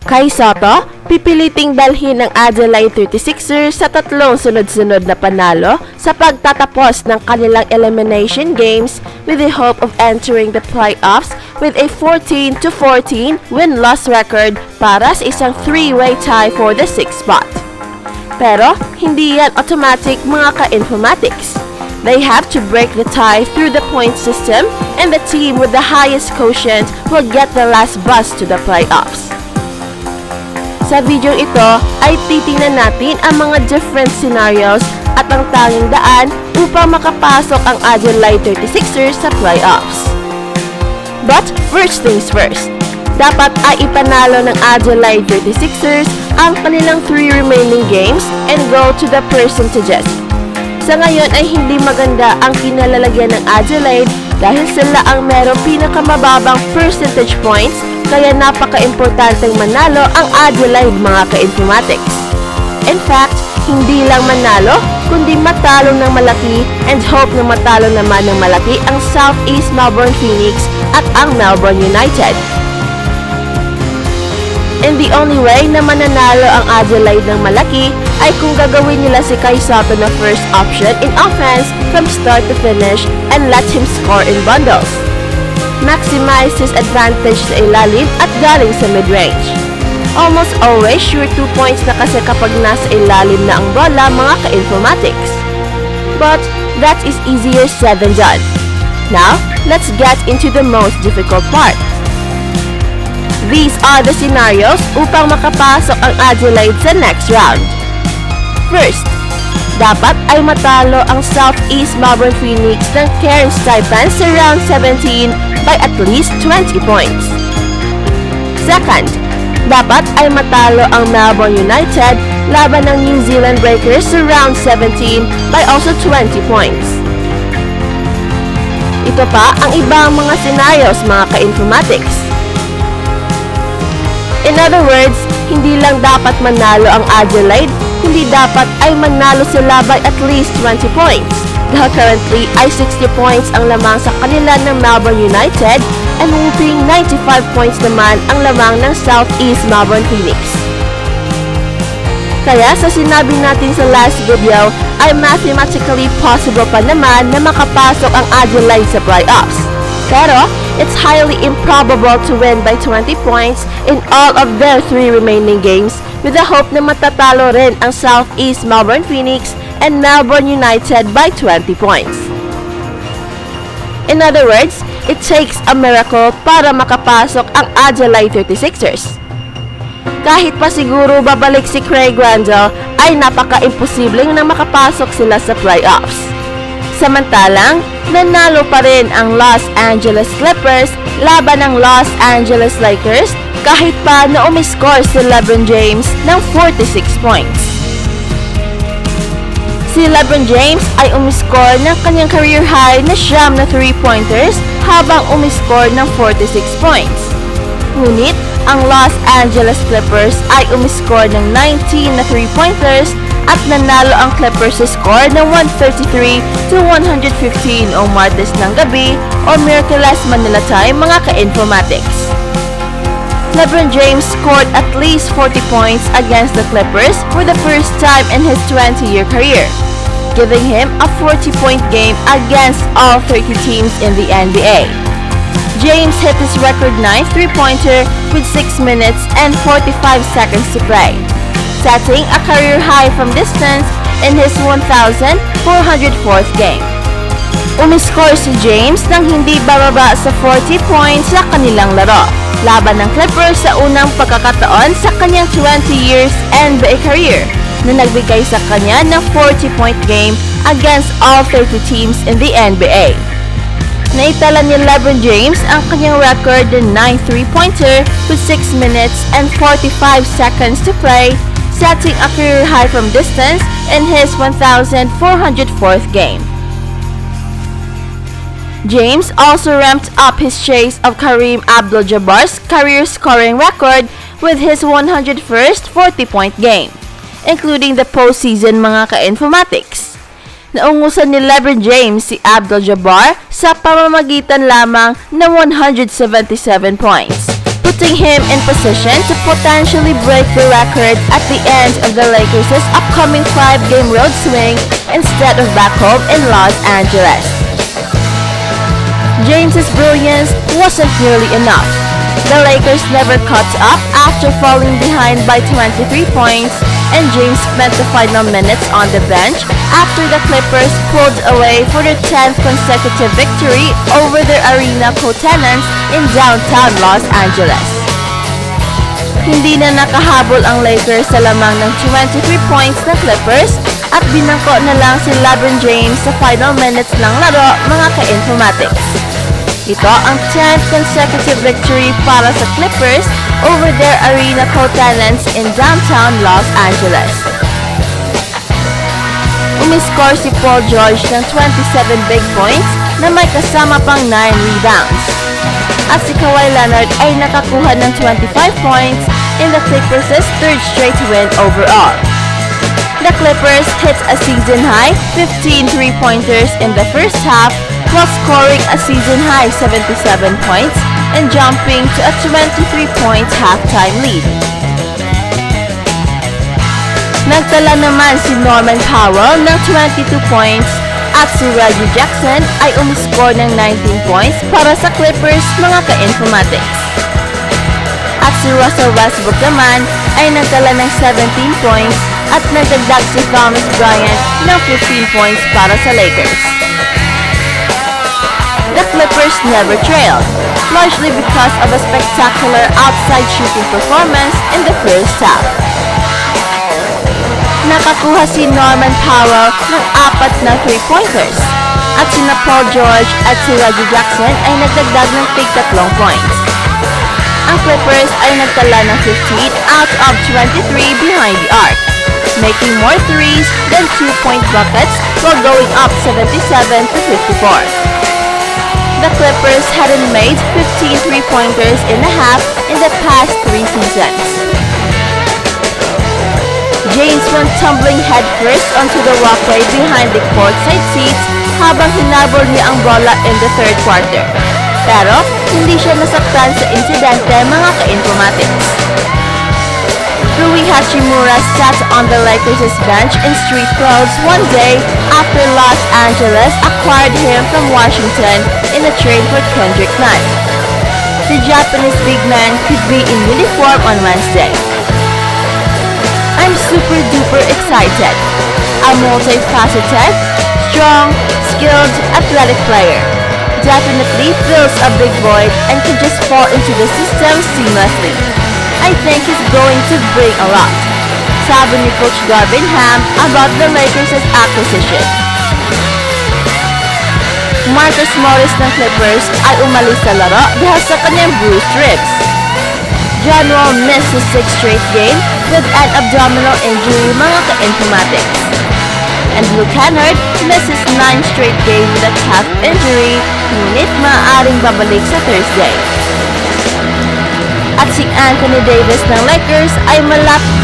Kay Sotto, pipiliting dalhin ng Adelaide 36ers sa tatlong sunod-sunod na panalo sa pagtatapos ng kanilang elimination games with the hope of entering the playoffs with a 14-14 win-loss record para sa isang three-way tie for the 6th spot. Pero hindi yan automatic mga ka-infomatics. They have to break the tie through the point system and the team with the highest quotient will get the last bus to the playoffs. Sa video ito ay titingnan natin ang mga different scenarios at ang tanging daan upang makapasok ang Adelaide 36ers sa playoffs. But first things first, dapat ay ipanalo ng Adelaide 36ers ang kanilang 3 remaining games and go to the percentages. Sa ngayon ay hindi maganda ang kinalalagyan ng Adelaide dahil sila ang merong pinakamababang percentage points kaya napaka-importanteng manalo ang Adelaide mga ka-infomatics. In fact, hindi lang manalo kundi matalo ng malaki and hope na matalo naman ng malaki ang Southeast Melbourne Phoenix at ang Melbourne United. And the only way na mananalo ang Adelaide ng malaki ay kung gagawin nila si Kay Sotto na first option in offense from start to finish and let him score in bundles. Maximize his advantage sa ilalim at galing sa mid-range. Almost always sure 2 points na kasi kapag nasa ilalim na ang bola mga ka-infomatics. But that is easier said than done. Now, let's get into the most difficult part. These are the scenarios upang makapasok ang Adelaide sa next round. First, dapat ay matalo ang Southeast Melbourne Phoenix ng Cairns Titans sa round 17 by at least 20 points. Second, dapat ay matalo ang Melbourne United laban ng New Zealand Breakers sa round 17 by also 20 points. Ito pa ang ibang mga scenarios mga ka-infomatics. In other words, hindi lang dapat manalo ang Adelaide, kundi dapat ay manalo sila by at least 20 points. Dahil currently ay 60 points ang lamang sa kanila ng Melbourne United and whooping 95 points naman ang lamang ng Southeast Melbourne Phoenix. Kaya sa sinabi natin sa last video ay mathematically possible pa naman na makapasok ang Adelaide sa playoffs. Pero it's highly improbable to win by 20 points in all of their 3 remaining games with the hope na matatalo rin ang Southeast Melbourne Phoenix and Melbourne United by 20 points. In other words, it takes a miracle para makapasok ang Adelaide 36ers. Kahit pa siguro babalik si Craig Randall, ay napaka-imposibleng na makapasok sila sa playoffs. Samantalang, nanalo pa rin ang Los Angeles Clippers laban ng Los Angeles Lakers kahit pa na umiscore si LeBron James ng 46 points. Si LeBron James ay umiscore ng kanyang career high na 9 na 3-pointers habang umiscore ng 46 points. Ngunit, ang Los Angeles Clippers ay umiscore ng 19 na 3-pointers at nanalo ang Clippers sa score ng 133-115 o Martes ng gabi o Miraculous Manila Time mga ka-infomatics. LeBron James scored at least 40 points against the Clippers for the first time in his 20-year career, giving him a 40-point game against all 30 teams in the NBA. James hit his record 9th 3-pointer with 6 minutes and 45 seconds to play, setting a career high from distance in his 1,404th game. Umiscore si James nang hindi bababa sa 40 points sa kanilang laro, laban ng Clippers sa unang pagkakataon sa kanyang 20 years NBA career, na nagbigay sa kanya ng 40-point game against all 30 teams in the NBA. Naitala ni LeBron James ang kanyang record na 9 3-pointer with 6 minutes and 45 seconds to play, setting a career high from distance in his 1,404th game. James also ramped up his chase of Kareem Abdul-Jabbar's career scoring record with his 101st 40-point game, including the postseason mga ka-infomatics. Naungusan ni LeBron James si Abdul-Jabbar sa pamamagitan lamang ng 177 points, putting him in position to potentially break the record at the end of the Lakers' upcoming 5-game road swing instead of back home in Los Angeles. James's brilliance wasn't nearly enough. The Lakers never caught up after falling behind by 23 points, and James spent the final minutes on the bench after the Clippers pulled away for their 10th consecutive victory over their arena co-tenants in downtown Los Angeles. Hindi na nakahabol ang Lakers sa lamang ng 23 points na Clippers at binangko na lang si LeBron James sa final minutes ng laro, mga ka-informatics. Ito ang 10th consecutive victory para sa Clippers over their arena co-tenants in downtown Los Angeles. Umiscore si Paul George ng 27 big points na may kasama pang 9 rebounds. At si Kawhi Leonard ay nakakuha ng 25 points in the Clippers' third straight win overall. The Clippers hit a season-high 15 3-pointers in the first half while scoring a season-high 77 points and jumping to a 23-point halftime lead. Nagtala naman si Norman Powell ng 22 points at si Reggie Jackson ay umiscore ng 19 points para sa Clippers, mga ka-informatics. At si Russell Westbrook naman ay nagtala ng 17 points at nagdagdag si Thomas Bryant ng 15 points para sa Lakers. The Clippers never trailed, largely because of a spectacular outside shooting performance in the first half. Nakakuha si Norman Powell ng 4 na 3-pointers at sina Paul George at si Reggie Jackson ay nagdagdag ng tig-tatlong points. Ang Clippers ay nagtala ng 15 out of 23 behind the arc, making more threes than 2-point buckets while going up 77-54. The Clippers hadn't made 15 3-pointers in a half in the past 3 seasons. James went tumbling headfirst onto the walkway behind the courtside seats habang hinabol niya ang bola in the third quarter. Pero hindi siya nasaktan sa insidente, mga ka-informatics. Rui Hachimura sat on the Lakers' bench in street clothes one day after Los Angeles acquired him from Washington in a trade for Kendrick Nunn. The Japanese big man could be in uniform on Wednesday. I'm super duper excited. A multifaceted, strong, skilled, athletic player. Definitely fills a big void and can just fall into the system seamlessly. I think he's going to bring a lot, sabi ni Coach Darvin Ham about the Lakers' acquisition. Marcus Morris ng Clippers ay umalis sa laro dahil sa kanyang bruised ribs. John Wall missed his 6th straight game with an abdominal injury, mga ka-informatics. And Luke Kennard missed his 9th straight game with a calf injury, ngunit maaaring babalik sa Thursday. At si Anthony Davis ng Lakers ay malapit